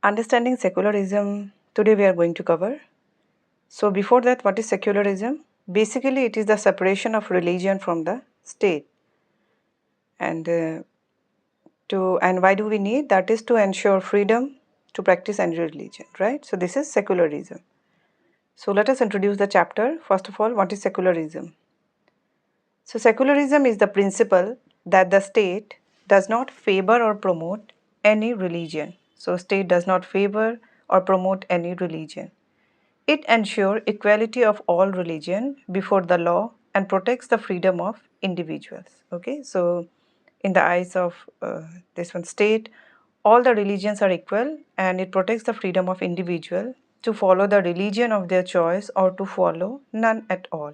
Understanding secularism, today we are going to cover. So before that, what is secularism? Basically, it is the separation of religion from the state. And why do we need? That is to ensure freedom to practice any religion, right? So this is secularism. So let us introduce the chapter. First of all, what is secularism? So secularism is the principle that the state does not favor or promote any religion. So state does not favor or promote any religion. It ensures equality of all religion before the law and protects the freedom of individuals. Okay, so in the eyes of this one state, all the religions are equal and it protects the freedom of individual to follow the religion of their choice or to follow none at all.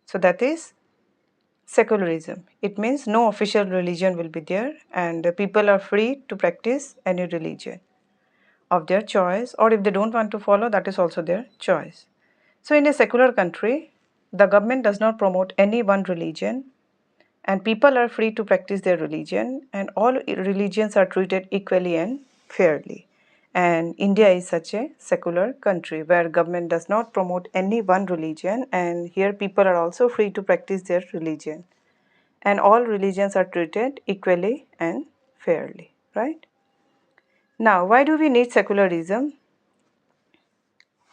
So that is secularism. It means no official religion will be there and people are free to practice any religion of their choice, or if they don't want to follow, that is also their choice. So in a secular country, the government does not promote any one religion and people are free to practice their religion and all religions are treated equally and fairly. And India is such a secular country where government does not promote any one religion and here people are also free to practice their religion. And all religions are treated equally and fairly, right? Now, why do we need secularism?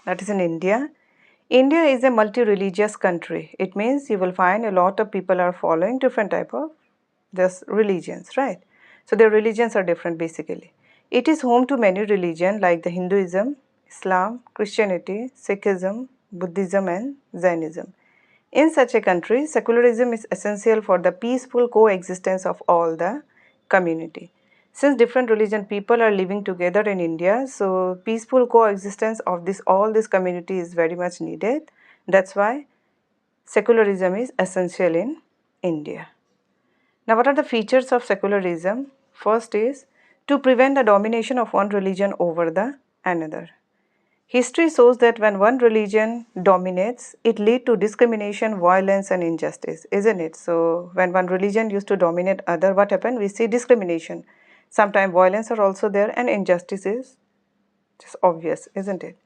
That is in India. India is a multi-religious country. It means you will find a lot of people are following different type of this religions, right? So their religions are different basically. It is home to many religions like the Hinduism, Islam, Christianity, Sikhism, Buddhism and Jainism. In such a country, secularism is essential for the peaceful coexistence of all the community. Since different religion people are living together in India, so peaceful coexistence of all this community is very much needed. That's why secularism is essential in India. Now, what are the features of secularism? First is to prevent the domination of one religion over the another. History shows that when one religion dominates, it leads to discrimination, violence and injustice, isn't it? So when one religion used to dominate other, what happened? We see discrimination. Sometimes violence are also there and injustice is just obvious, isn't it?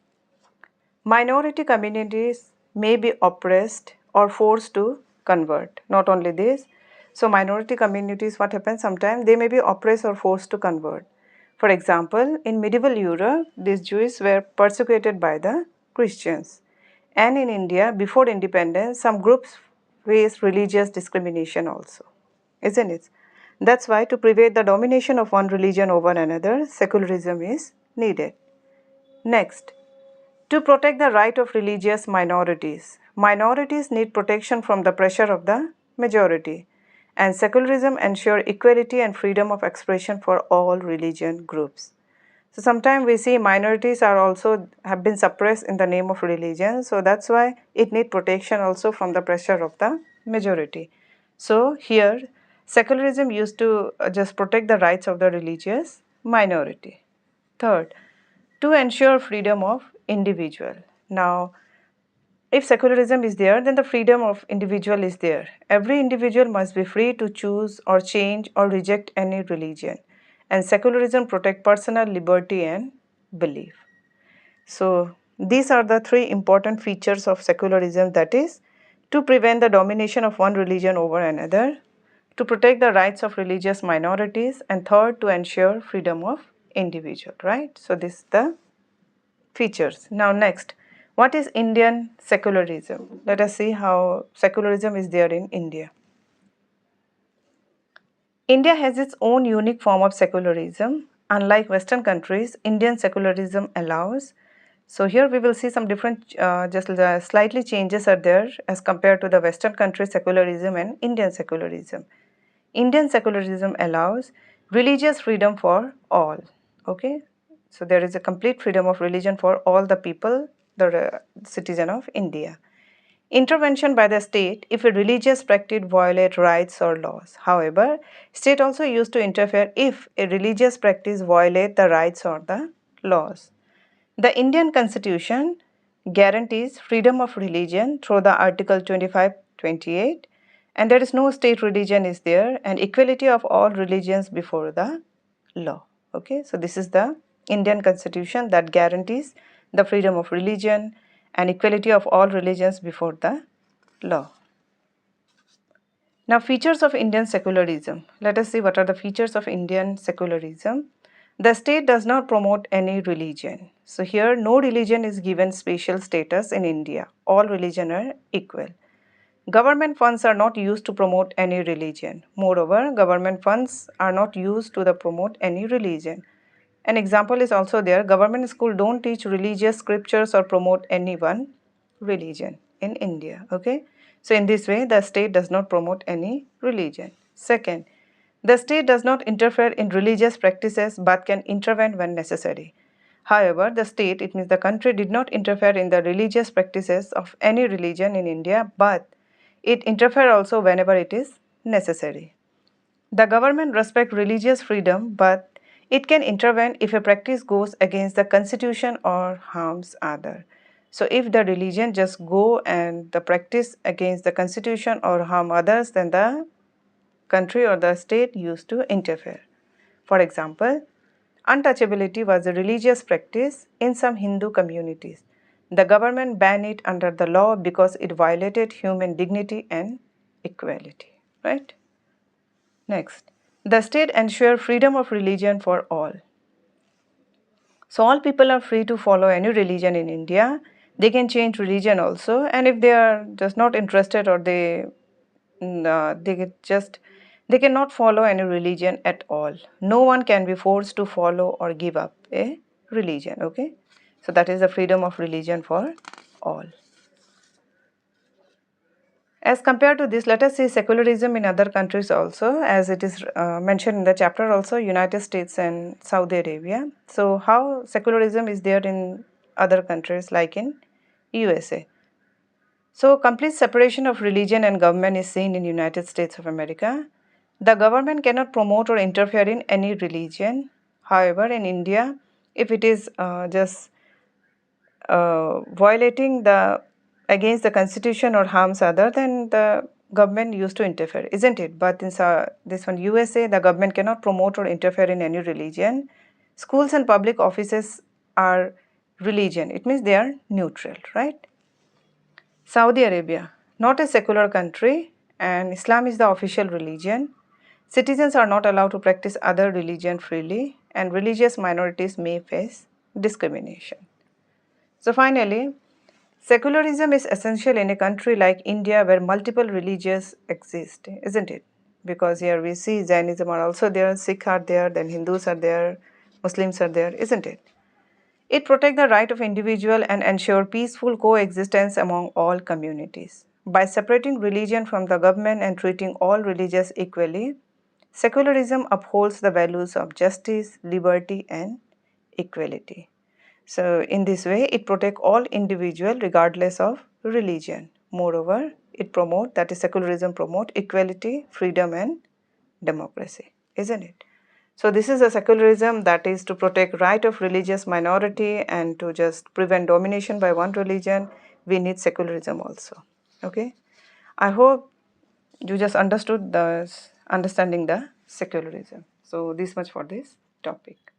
Minority communities may be oppressed or forced to convert. Not only this, so minority communities, what happens sometimes? They may be oppressed or forced to convert. For example, in medieval Europe, these Jews were persecuted by the Christians. And in India, before independence, some groups faced religious discrimination also, isn't it? That's why to prevent the domination of one religion over another, secularism is needed. Next, to protect the right of religious minorities. Minorities need protection from the pressure of the majority. And secularism ensures equality and freedom of expression for all religion groups. So sometimes we see minorities are also have been suppressed in the name of religion. So that's why it needs protection also from the pressure of the majority. So here secularism used to just protect the rights of the religious minority. Third, to ensure freedom of individual. Now, if secularism is there, then the freedom of individual is there. Every individual must be free to choose or change or reject any religion. And secularism protects personal liberty and belief. So, these are the three important features of secularism, that is, to prevent the domination of one religion over another, to protect the rights of religious minorities, and third, to ensure freedom of individual, right? So, this is the features. Now next, what is Indian secularism? Let us see how secularism is there in India. India has its own unique form of secularism. Unlike Western countries, Indian secularism allows. So here we will see some different, just slightly changes are there as compared to the Western countries secularism and Indian secularism. Indian secularism allows religious freedom for all. Okay, so there is a complete freedom of religion for all the people, the citizen of India. Intervention by the state if a religious practice violates rights or laws. However, state also used to interfere if a religious practice violates the rights or the laws. The Indian Constitution guarantees freedom of religion through the Article 25-28, and there is no state religion is there, and equality of all religions before the law. Okay, so this is the Indian Constitution that guarantees the freedom of religion and equality of all religions before the law. Now, features of Indian secularism. Let us see what are the features of Indian secularism. The state does not promote any religion. So here no religion is given special status in India. All religions are equal. Government funds are not used to promote any religion. Moreover, government funds are not used to promote any religion. An example is also there. Government school don't teach religious scriptures or promote any one religion in India. Okay. So in this way, the state does not promote any religion. Second, the state does not interfere in religious practices but can intervene when necessary. However, the state, it means the country, did not interfere in the religious practices of any religion in India, but it interferes also whenever it is necessary. The government respects religious freedom, but it can intervene if a practice goes against the constitution or harms other. So if the religion just go and the practice against the constitution or harm others, then the country or the state used to interfere. For example, untouchability was a religious practice in some Hindu communities. The government banned it under the law because it violated human dignity and equality. Right? Next, the state ensures freedom of religion for all. So all people are free to follow any religion in India. They can change religion also, and if they are just not interested or they cannot follow any religion at all. No one can be forced to follow or give up a religion. Okay, so that is the freedom of religion for all. As compared to this, let us see secularism in other countries also, as it is mentioned in the chapter also, United States and Saudi Arabia. So how secularism is there in other countries like in USA. So complete separation of religion and government is seen in United States of America. The government cannot promote or interfere in any religion. However, in India, if it is just violating the against the constitution or harms other, then the government used to interfere, isn't it? But in this one USA, the government cannot promote or interfere in any religion. Schools and public offices are religion. It means they are neutral, right? Saudi Arabia, not a secular country, and Islam is the official religion. Citizens are not allowed to practice other religion freely, and religious minorities may face discrimination. So finally, secularism is essential in a country like India where multiple religions exist, isn't it? Because here we see Jainism are also there, Sikh are there, then Hindus are there, Muslims are there, isn't it? It protects the right of individual and ensure peaceful coexistence among all communities. By separating religion from the government and treating all religions equally, secularism upholds the values of justice, liberty and equality. So in this way, it protects all individuals regardless of religion. Moreover, that is secularism promote equality, freedom and democracy, isn't it? So this is a secularism that is to protect right of religious minority and to just prevent domination by one religion. We need secularism also. Okay. I hope you just understood understanding the secularism. So this much for this topic.